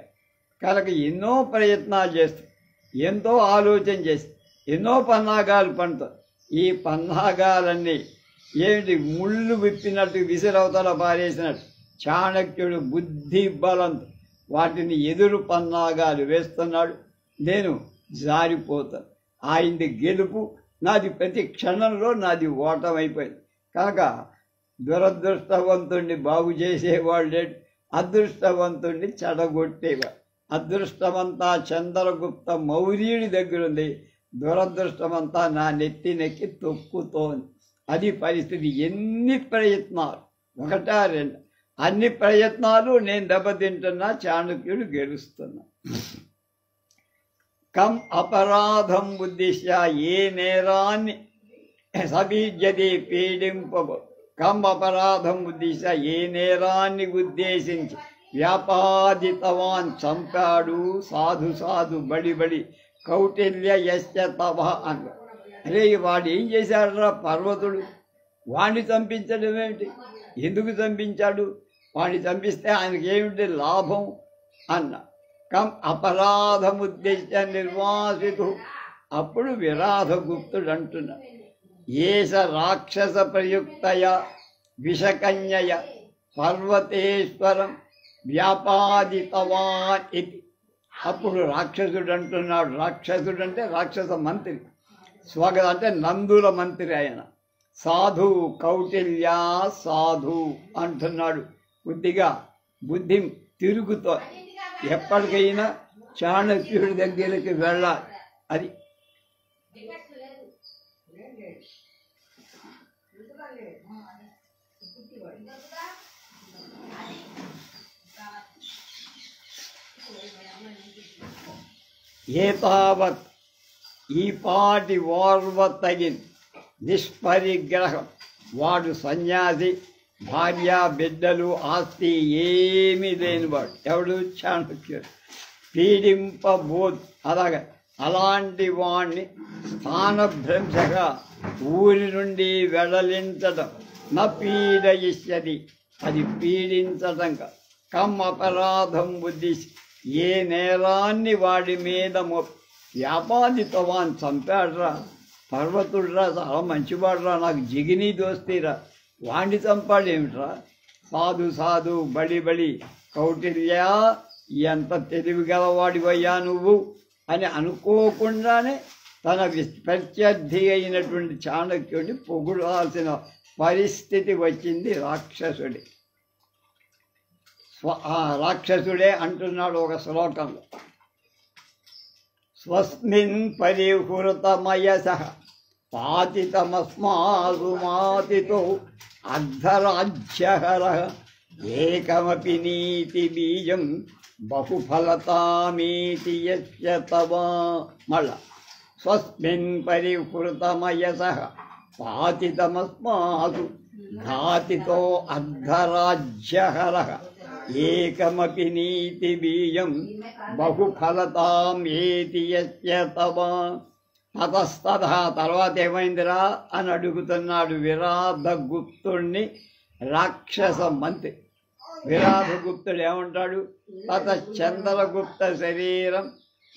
Speaker 1: కనుక ఎన్నో ప్రయత్నాలు చేస్తాం, ఎంతో ఆలోచన చేస్తాం, ఎన్నో పన్నాగాలు పండుతాం. ఈ పన్నాగాలన్నీ ఏమిటి ముళ్ళు విప్పినట్టు విసిరవతల పారేసినట్టు చాణక్యుడు బుద్ధి బలంతో వాటిని ఎదురు పన్నాగాలు వేస్తున్నాడు. నేను జారిపోతాను. ఆయనది గెలుపు, నాది ప్రతి క్షణంలో నాది ఓటమైపోయింది. కనుక దురదృష్టవంతుణ్ణి బాగు చేసేవాళ్ళు, అదృష్టవంతుణ్ణి చెడగొట్టేవాడు. అదృష్టమంతా చంద్రగుప్త మౌర్యుడి దగ్గరుంది, దురదృష్టమంతా నా నెత్తి తొక్కుతోంది. అది పరిస్థితి. ఎన్ని ప్రయత్నాలు, ఒకటా రెండు, అన్ని ప్రయత్నాలు నేను దెబ్బతింటున్నా, చాణక్యుడు గెలుస్తున్నా. కం అపరాధం ఉద్దేశ్య ఏ నేరాన్ని సబీజది పీడింపబో. కం అపరాధం ఉద్దేశ్య ఏ నేరాన్ని ఉద్దేశించి వ్యాపాదితవాన్ చంపాడు సాధు బడి కౌటిల్య యస్య తవ అన్న. అరే వాడు ఏం చేశాడురా పర్వతుడు, వాణ్ణి చంపించడం ఏమిటి, ఎందుకు చంపించాడు, వాణ్ణి చంపిస్తే ఆయనకి ఏమిటి లాభం అన్న. కం అపరాధముద్దేశ్య నిర్వాసితు. అప్పుడు విరాధగుప్తుడు అంటున్నాడు, ఏష రాక్షస ప్రయుక్తయ విషకన్యయ పర్వతేశ్వరం వ్యాపాదితవాన్ ఇది. అప్పుడు రాక్షసుడు అంటున్నాడు, రాక్షసుడు అంటే రాక్షస మంత్రి, స్వగ అంటే నందుల మంత్రి ఆయన, సాధు కౌటిల్య సాధు అంటున్నాడు. కొద్దిగా బుద్ధి తిరుగుతో ఎప్పటికైనా చాణక్యుడి దగ్గరికి వెళ్ళాలి. అది ఏతావత్ ఈ పాటి ఓర్వతగిన్ నిష్పరిగ్రహం. వాడు సన్యాసి, భార్య బిడ్డలు ఆస్తి ఏమీ లేనివాడు. ఎవడు? చాణక్యుడు. పీడింపబోధ్ అలాగా అలాంటి వాణ్ణి స్థానభ్రంశగా ఊరి నుండి వెడలించడం నా పీడయిష్యది, అది పీడించడం. కం అపరాధం బుద్ధి ఏ నేరాన్ని వాడి మీద వ్యాపాదితవాన్ చంపాడురా, పర్వతుడురా, చాలా మంచివాడురా, నాకు జిగిని దోస్తీరా, వాణ్ణి చంపాడేమిట్రా. సాధు బడి కౌటిల్య ఎంత తెలివి గలవాడివయ్యా నువ్వు అని అనుకోకుండానే తన ప్రత్యర్థి అయినటువంటి చాణక్యుడిని పొగుడాల్సిన పరిస్థితి వచ్చింది రాక్షసుడి. రాక్షసుడే అంటున్నాడు ఒక శ్లోకంలో, స్వస్మిన్ పరిహృతమయసః పాతితమస్మాసు మాతితో అర్ధరాజ్యహరః ఏకమపి నీతి బీజం బహుఫలతామీతి యస్య తవ. మళ్ళా స్వస్మిన్ పరిహృతమయసః పాతితమస్మాసు ఘాతితో అర్ధరాజ్యహరః ఏకమపి నీతి బీజం బహుఫలతాం ఏతి యస్య తవ. తతస్తథ తర్వాత ఏమైందిరా అని అడుగుతున్నాడు విరాధగుప్తుణ్ణి రాక్షస మంత్రి. విరాధగుప్తుడు ఏమంటాడు? తత చంద్రగుప్త శరీరం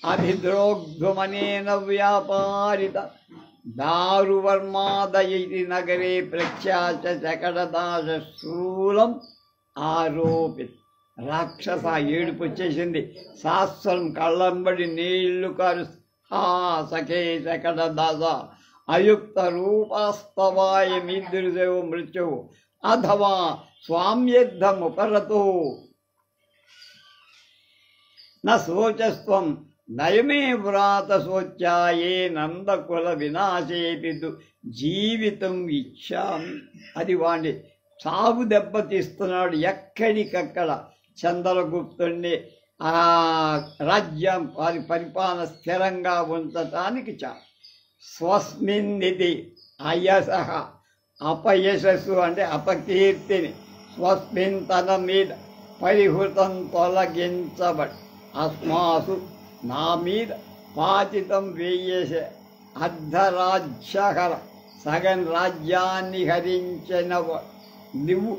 Speaker 1: అభిద్రోగ్ధుమనేన వ్యాపారిత దారువర్మాదయతి నగరే ప్రఖ్యాత శకటదాస శూలం ఆరోపిత. రాక్షస ఏడుపు వచ్చేసింది. శాస్త్రం కళ్ళంబడి నీళ్లు కారు. హా సఖే శకట దాస అయుక్త రూపాస్తవాయ మీదృదేవ మృత్యువు అథవా స్వామ్యర్థముపరతో నోచస్వం నయమే వ్రాత శోచ్యాయే నందకుల వినాశేపిదు జీవితం ఇచ్చామి. అది వాణ్ణి సాగు దెబ్బతీస్తున్నాడు. ఎక్కడికక్కడ చంద్రగుప్తుణ్ణి ఆ రాజ్యం పరిపాలన స్థిరంగా ఉంచటానికి స్వస్మిన్నిది అయసహ అపయశస్సు అంటే అపకీర్తిని స్వస్మిన్ తన మీద పరిహృతం తొలగించబడి అస్మాసు నా మీద పాతితం వేయేసే అర్ధరాజ్యహర సగం రాజ్యాన్ని హరించినవాడు నువ్వు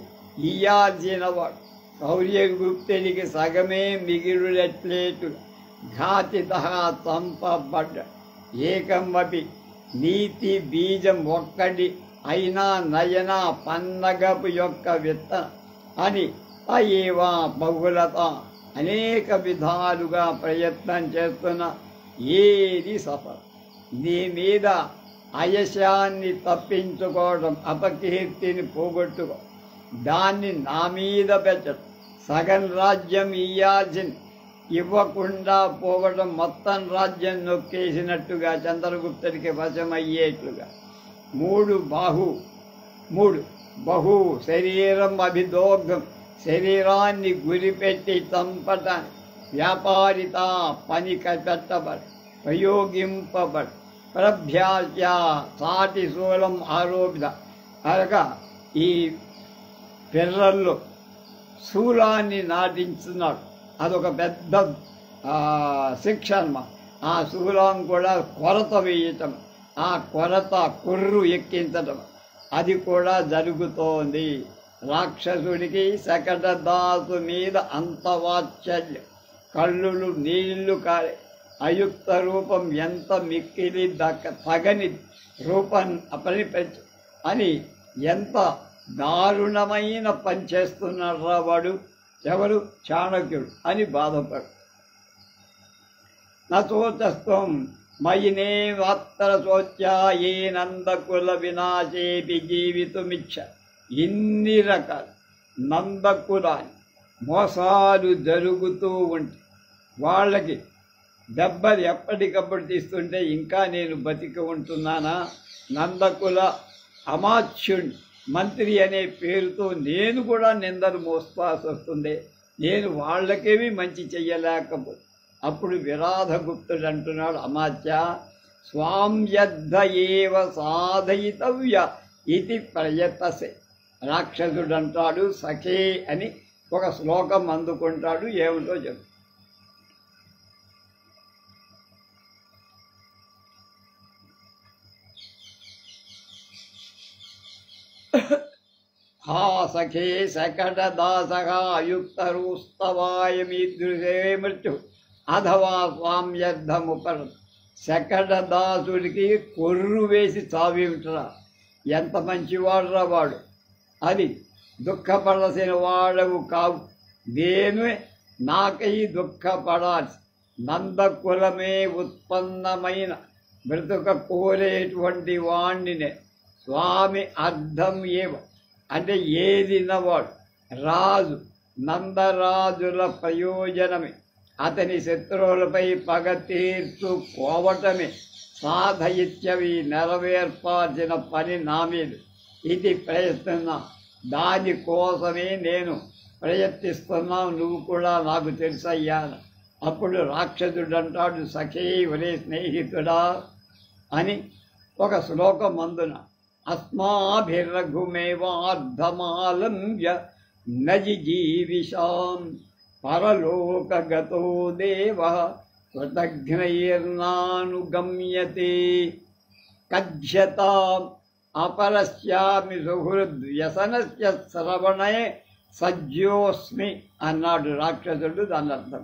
Speaker 1: ఇయ్యాల్సినవాడు. శౌర్యగుప్తునికి సగమే మిగిలినట్లేటు ఘాతిత చంపబడ్డ ఏకమపి నీతి బీజం ఒక్కటి అయినా నయన పన్నగపు యొక్క విత్తన అని అయేవా బహుళత అనేక విధాలుగా ప్రయత్నం చేస్తున్న ఏది సఫలం. నీ మీద అయశాన్ని తప్పించుకోవడం, అపకీర్తిని పోగొట్టుకో, దాన్ని నా మీద పెట్టడం, సగం రాజ్యం ఇయ్యాల్సింది ఇవ్వకుండా పోవడం, మొత్తం రాజ్యం నొక్కేసినట్టుగా చంద్రగుప్తుడికి వశమయ్యేట్లుగా. మూడు బహు శరీరం అభిదోగ్ధం శరీరాన్ని గురిపెట్టి చంపటానికి వ్యాపారిత పని పెట్టబడి ప్రయోగింపబడి ప్రభ్యాస్య సాటి శూలం ఆరోపిత అనగా ఈ పిల్లల్లో శూలాన్ని నాటించున్నాడు. అదొక పెద్ద శిక్ష అన్నమాట. ఆ శూలం కూడా కొరత వేయటం, ఆ కొరత కుర్రు ఎక్కించటం అది కూడా జరుగుతోంది. రాక్షసుడికి శకటదాసు మీద అంత వాత్సల్యం, కళ్ళులు నీళ్లు కారే, అయుక్త రూపం ఎంత మిక్కిలి తగని రూపం అపరిపెచ్చు అని ఎంత దారుణమైన పని చేస్తున్నారా వాడు, ఎవరు చాణక్యుడు అని బాధపడు. నోచస్వం మయినే వాత్తర శోచ్యా ఏ నందకుల వినాశేపి జీవితుమిచ్చ. ఇన్ని రకాల నందకులాని మోసాలు జరుగుతూ ఉంటే వాళ్ళకి దెబ్బలు ఎప్పటికప్పుడు తీస్తుంటే ఇంకా నేను బతికి ఉంటున్నానా? నందకుల అమాత్యుణ్ణి మంత్రి అనే పేరుతో నేను కూడా నిందలు మోస్తాల్సి వస్తుంది. నేను వాళ్ళకేమీ మంచి చెయ్యలేకపోతే అప్పుడు విరాధగుప్తుడు అంటున్నాడు, అమాత్య స్వామ్యద్ధ ఏవ సాధయితవ్య ఇది ప్రయతసే. రాక్షసుడు అంటాడు సఖే అని ఒక శ్లోకం అందుకుంటాడు. ఏమిటో చెప్పు. హా సఖే శకట దాసః అయుక్తరూస్తవాయ మీదృశే మృత్యు అథవా స్వామ్యర్థముపర. శకటదాసుడికి కొర్రు వేసి చావింటరా. ఎంత మంచివాడురా వాడు. అది దుఃఖపడాల్సిన వాడవు కావు. నేను నాకై దుఃఖపడాల్సి నందకులమే ఉత్పన్నమైన బ్రతుక కోరేటువంటి వాణ్ణినే. స్వామి అర్థం ఏవ అంటే ఏదినవాడు రాజు. నందరాజుల ప్రయోజనమే అతని శత్రువులపై పగ తీర్చుకోవటమే సాధయిత్యవి నెరవేర్పాల్సిన పని నా మీద. ఇది ప్రయత్నిస్తున్నా, దానికోసమే నేను ప్రయత్నిస్తున్నావు, నువ్వు కూడా నాకు తెలుసయ్యాను. అప్పుడు రాక్షసుడు అంటాడు, సఖే ఒరే స్నేహితుడా అని ఒక శ్లోకం అందున అస్మాభిరఘుమేవార్ధమాలంబ్య నజిజీవిషాం పరలోకగతో దేవః స్వతఘ్నైర్నానుగమ్యతే కథ్యతాం అపరస్యామి సుహృద్వ్యసనస్య శ్రవణే సజ్జోస్మి అన్నాడు రాక్షసుడు. దాని అర్థం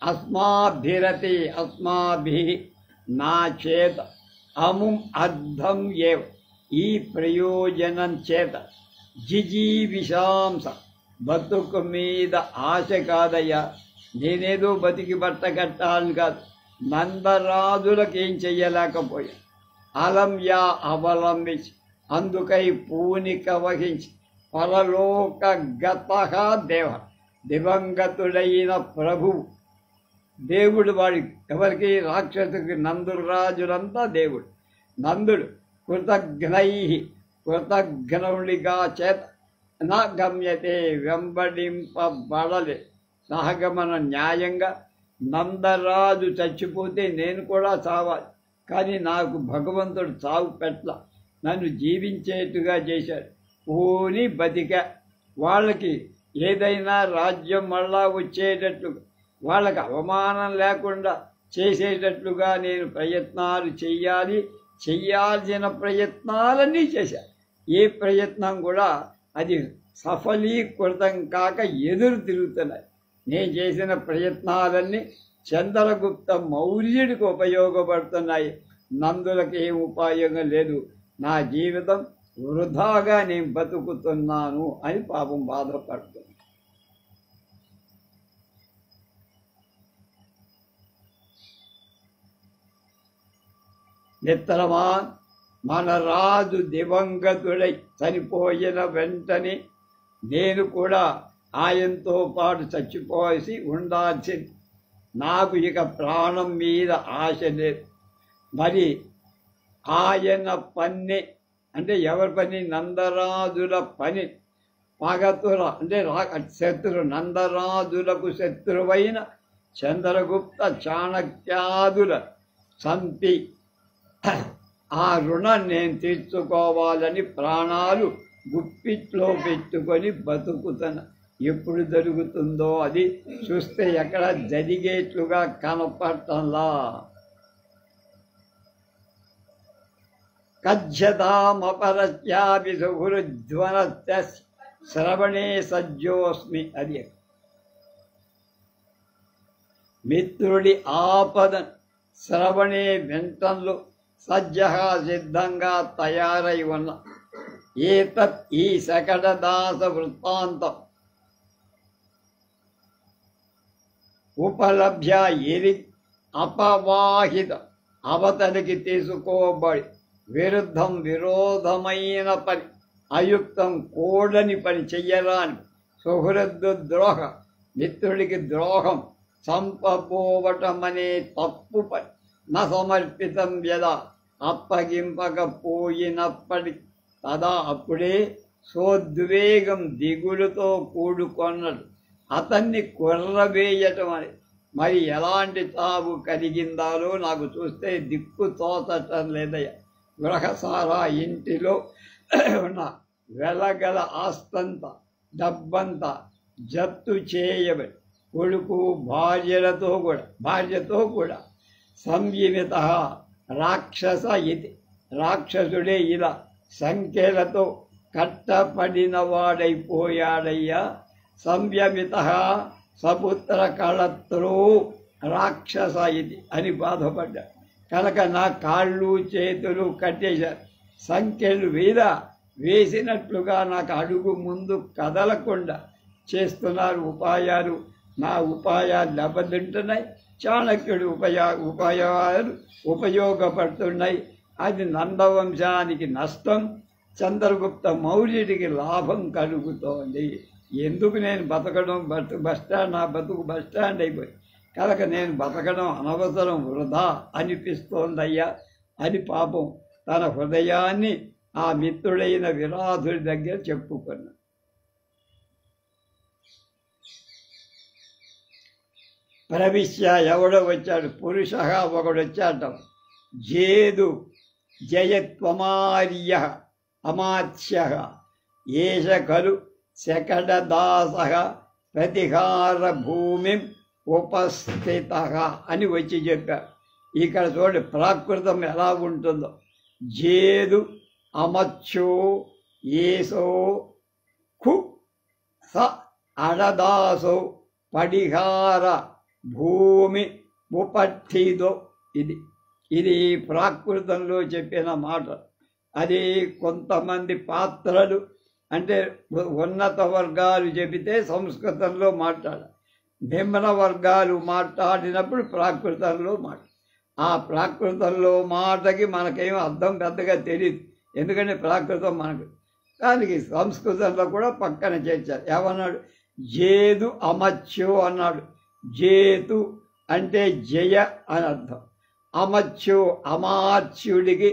Speaker 1: అస్మాభిరతి అస్మాభి నా చేత అముం అర్థం ఏవ ఈ ప్రయోజనం చేత జిజీవిషాంస బతుకు మీద ఆశ కాదయ్యా, నేనేదో బతికి బట్ట కట్టాలని కాదు, నందరాజులకేం చెయ్యలేకపోయా. అలంయా అవలంబించి అందుకై పూనిక వహించి పరలోక గత దేవ దివంగతుడైన ప్రభువు దేవుడు. వాడి ఎవరికి? రాక్షసుకి. నందురాజులంతా దేవుడు. నందుడు కృతజ్ఞుడిగా చేత నా గమ్యతే వెంబడింపబడలే. సహగమన న్యాయంగా నందరాజు చచ్చిపోతే నేను కూడా చావాలి, కానీ నాకు భగవంతుడు చావు పెట్ల, నన్ను జీవించేట్టుగా చేశాడు. పోని బతిక. వాళ్ళకి ఏదైనా రాజ్యం మళ్ళా వచ్చేటట్లుగా, వాళ్ళకి అవమానం లేకుండా చేసేటట్లుగా నేను ప్రయత్నాలు చెయ్యాల్సిన ప్రయత్నాలన్నీ చేశాను. ఏ ప్రయత్నం కూడా అది సఫలీకృతం కాక ఎదురు తిరుగుతున్నాయి. నేను చేసిన ప్రయత్నాలన్నీ చంద్రగుప్త మౌర్యుడికి ఉపయోగపడుతున్నాయి, నందులకు ఏం ఉపయోగం లేదు. నా జీవితం వృధాగా నేను బతుకుతున్నాను అని పాపం బాధపడుతుంది. మిత్రమా, మన రాజు దివంగతుడై చనిపోయిన వెంటనే నేను కూడా ఆయనతో పాటు చచ్చిపోసి ఉండాల్సింది. నాకు ఇక ప్రాణం మీద ఆశ లేదు. మరి ఆయన పని అంటే ఎవరి పని? నందరాజుల పని. పగతుల అంటే నందరాజులకు శత్రువైన చంద్రగుప్త చాణక్యాదుల చంపి ఆ రుణం నేను తీర్చుకోవాలని ప్రాణాలు గుప్పిట్లో పెట్టుకొని బతుకుతున్నా. ఎప్పుడు జరుగుతుందో అది చూస్తే ఎక్కడ జరిగేట్లుగా కనపడటంలా. కజ్జతామపరత్యాపి సుహృధ్వనస్య శ్రవణే సజ్జోస్మి. అది మిత్రుడి ఆపద శ్రవణే వింటంలో సజ్జగా సిద్ధంగా తయారై ఉన్న ఏతత్ ఈ శకటదాస వృత్తాంతం ఉపలభ్య ఎరి అపవాహిత అవతలికి తీసుకోబడి విరోధమైన పని, అయుక్తం కూడని పని చెయ్యరాని సుహృద్దు ద్రోహ మిత్రుడికి ద్రోహం చంపబోవటమనే తప్పు పని నసమర్పితం యదా అప్పగింపకపోయినప్పటి తదా అప్పుడే సోద్వేగం దిగులుతో కూడుకొన్నది అతన్ని కుర్రవేయటం అని. మరి ఎలాంటి తావు కలిగిందాలో నాకు చూస్తే దిక్కు తోచటం లేదయ్య. గృహసారా ఇంటిలో ఉన్న వెలగల ఆస్తంతా డబ్బంతా జప్తు చేయబడి కొడుకు భార్యతో కూడా సంయమిత రాక్షస ఇది రాక్షసుడే ఇలా సంఖ్యలతో కట్టపడిన వాడైపోయాడయ్యా. సంయమిత సపుత్ర కళత్రో రాక్షస ఇది అని బాధపడ్డాడు. కనుక నా కాళ్ళు చేతులు కట్టేశారు, సంఖ్యలు వేసినట్లుగా నాకు అడుగు ముందు కదలకుండా చేస్తున్నారు ఉపాయాలు. నా ఉపాయాలు దెబ్బతింటున్నాయి, చాణక్యుడు ఉపాయాలు ఉపయోగపడుతున్నాయి. అది నందవంశానికి నష్టం, చంద్రగుప్త మౌర్యుడికి లాభం కలుగుతోంది. ఎందుకు నేను బతకడం? నా బతుకు బస్టాండ్ అయిపోయి కనుక నేను బతకడం అనవసరం, వృధా అనిపిస్తోందయ్యా అని పాపం తన హృదయాన్ని ఆ మిత్రుడైన విరాధుడి దగ్గర చెప్పుకున్నా. ప్రవిశ్య ఎవడో వచ్చాడు, పురుష ఒకడు వచ్చాట. జేదు జయత్వమార్య అమాత్య ఏష ఖలు శకటదాస ప్రతిహార భూమి ఉపస్థిత అని వచ్చి చెప్పారు. ఇక్కడ చూడండి ప్రాకృతం ఎలా ఉంటుందో. జేదు అమత్యో ఏసో ఖు స అడదాసో పడిహార భూమి ఉపస్థితో. ఇది ప్రాకృతంలో చెప్పిన మాట. అది కొంతమంది పాత్రలు అంటే ఉన్నత వర్గాలు చెబితే సంస్కృతంలో మాట్లాడాలి, నిమ్న వర్గాలు మాట్లాడినప్పుడు ప్రాకృతంలో ఆ ప్రాకృతంలో మాటకి మనకేం అర్థం పెద్దగా తెలియదు, ఎందుకంటే ప్రాకృతం మనకు. దానికి సంస్కృతంలో కూడా పక్కన చేర్చారు. ఏమన్నాడు? జేదు అమత్యు అన్నాడు. జేతు అంటే జయ అని అర్థం. అమత్యు అమాత్యుడికి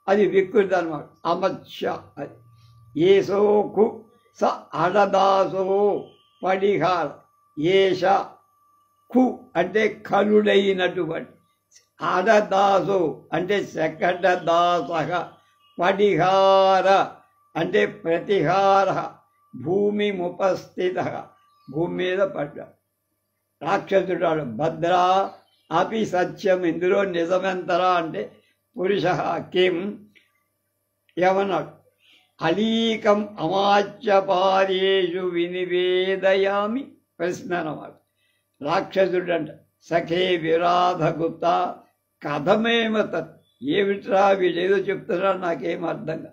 Speaker 1: అది వికృతి అన్నమాట. అమత్య అది. ఏసోకు స అడదాసో పడిహార. ఏష కు అంటే కలుడైనటువంటి. అడదాసు అంటే శకటదాస. పడిహార అంటే ప్రతిహార. భూమి ముపస్థిత, భూమి మీద పడ్డాడు. రాక్షసుడు భద్రా అపి సత్యం, ఇందులో నిజమెంతరా అంటే పురుష కిం ఏమన్నాడు? అలీకం అమాచ్యపార్యేషు వినివేదయామి ప్రశ్న అన్నమాట. రాక్షసుడు అంట సఖే విరాధగుప్త కథమేమ తత్, ఏమిట్రా వీడేదో చెప్తున్నా నాకేం అర్థంగా.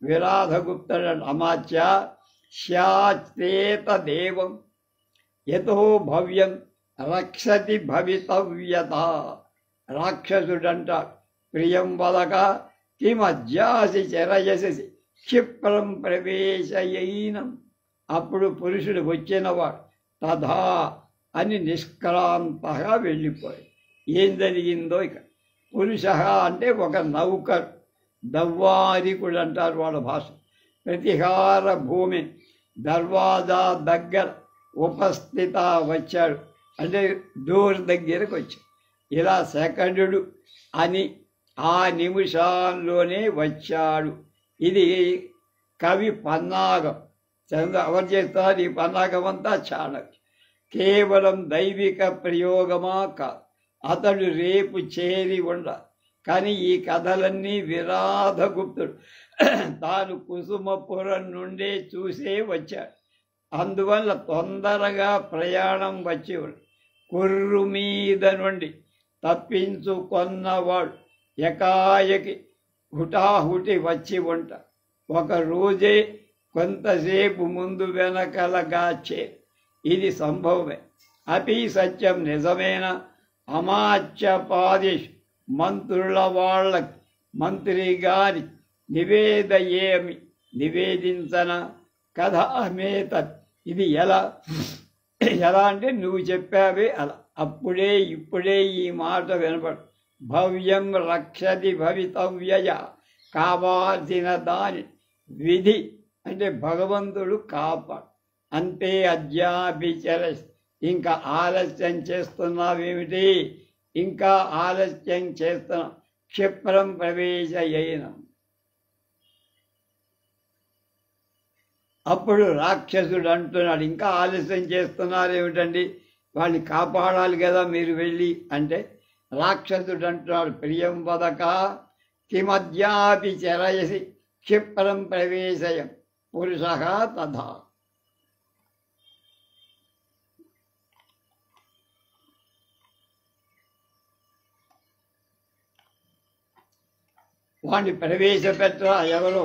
Speaker 1: విరాధగుప్తుడు అంట అమాచ్య శ్యాచేతదేవం యతో భవ్యం రక్షతి భవితవ్యత. రాక్షసుడంట ప్రియం వదక కిమజ్జాసి చరయసి క్షిప్రం ప్రవేశయైనం. అప్పుడు పురుషుడు వచ్చినవాడు తథా అని నిష్క్రాంతగా వెళ్ళిపోయాడు. ఏం జరిగిందో ఇక. పురుష అంటే ఒక నౌకరు, దవ్వారికుడు అంటారు వాళ్ళ భాష. ప్రతిహార భూమి దర్వాజా దగ్గర ఉపస్థిత వచ్చాడు, అంటే డోర్ దగ్గరకు వచ్చాడు. ఇలా సెకండు అని ఆ నిమిషాల్లోనే వచ్చాడు. ఇది కవి పన్నాగం. ఎవరు చేస్తారు ఈ పన్నాగం అంతా? చాణక్య. కేవలం దైవిక ప్రయోగమా కాదు, అతడు రేపు చేరి ఉండాలి. కానీ ఈ కథలన్నీ విరాధగుప్తుడు తాను కుసుమపురం నుండే చూసే వచ్చాడు. అందువల్ల తొందరగా ప్రయాణం వచ్చేవాడు. కుర్రు మీద నుండి తప్పించుకొన్నవాడు ఎకాయకి హుటాహుటి వచ్చి ఉంట. ఒక రోజే కొంతసేపు ముందు వెనకలగా ఇది సంభవమే. అపి సత్యం నిజమైన అమాచ్యపాదిష్ మంత్రుల వాళ్ళకి మంత్రి గారి నివేదయేమి నివేదించన కథ అమేతత్. ఇది ఎలా అంటే నువ్వు చెప్పావే అలా. అప్పుడే ఇప్పుడే ఈ మాట వినపడు. భవ్యం రక్షతి భవితవ్యయ, కావాల్సిన దాని విధి అంటే భగవంతుడు కాపాడు. అంతే అద్యాభిచర. ఇంకా ఆలస్యం చేస్తున్నావేమిటి? ఇంకా ఆలస్యం చేస్తున్నాం. క్షిప్రం ప్రవేశయైనం. అప్పుడు రాక్షసుడు అంటున్నాడు, ఇంకా ఆలస్యం చేస్తున్నారు ఏమిటండి, వాళ్ళని కాపాడాలి కదా మీరు వెళ్ళి అంటే. రాక్షసుడు అంటున్నాడు ప్రియం వదక కిమద్యాపి చరయసి క్షిప్రం ప్రవేశయం పురుష తథా. వాడిని ప్రవేశపెట్టరా ఎవరో